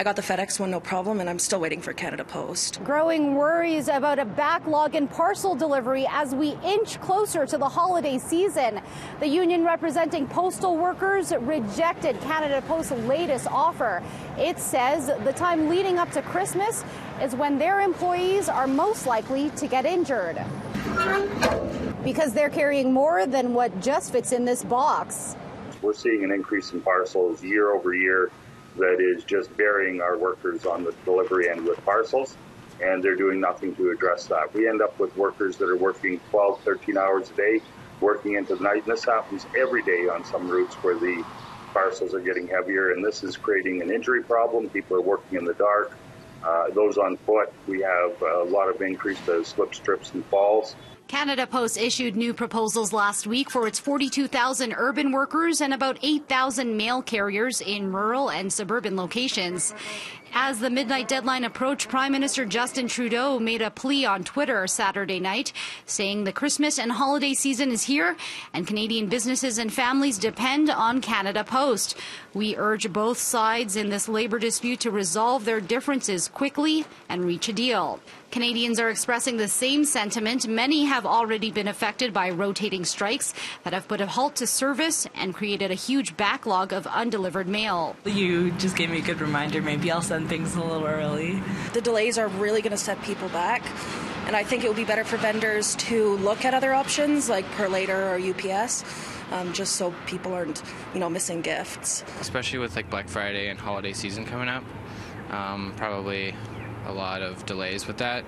I got the FedEx one, no problem, and I'm still waiting for Canada Post. Growing worries about a backlog in parcel delivery as we inch closer to the holiday season. The union representing postal workers rejected Canada Post's latest offer. It says the time leading up to Christmas is when their employees are most likely to get injured, because they're carrying more than what just fits in this box. We're seeing an increase in parcels year over year that is just burying our workers on the delivery end with parcels, and they're doing nothing to address that. We end up with workers that are working 12, 13 hours a day, working into the night, and this happens every day on some routes where the parcels are getting heavier, and this is creating an injury problem. People are working in the dark. Those on foot, we have a lot of increase to slip, trips, and falls. Canada Post issued new proposals last week for its 42,000 urban workers and about 8,000 mail carriers in rural and suburban locations. As the midnight deadline approached, Prime Minister Justin Trudeau made a plea on Twitter Saturday night, saying the Christmas and holiday season is here and Canadian businesses and families depend on Canada Post. We urge both sides in this labor dispute to resolve their differences quickly and reach a deal. Canadians are expressing the same sentiment. Many have already been affected by rotating strikes that have put a halt to service and created a huge backlog of undelivered mail. You just gave me a good reminder. Maybe I'll send things a little early. The delays are really going to set people back, and I think it would be better for vendors to look at other options like Per Later or UPS. Just so people aren't, missing gifts. Especially with like Black Friday and holiday season coming up, probably a lot of delays with that.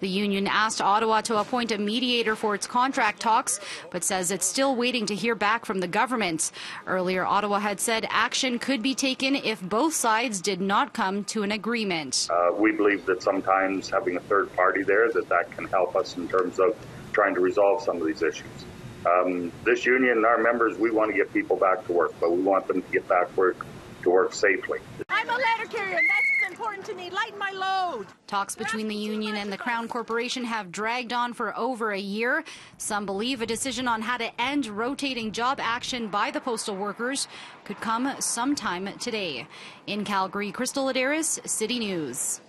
The union asked Ottawa to appoint a mediator for its contract talks, but says it's still waiting to hear back from the government. Earlier, Ottawa had said action could be taken if both sides did not come to an agreement. We believe that sometimes having a third party there, that can help us in terms of trying to resolve some of these issues. This union, our members, we want to get people back to work, but we want them to get back to work safely. I'm a letter carrier, and that's as important to me. Lighten my load. Talks between the union and the Crown Corporation have dragged on for over a year. Some believe a decision on how to end rotating job action by the postal workers could come sometime today. In Calgary, Crystal Adaris, City News.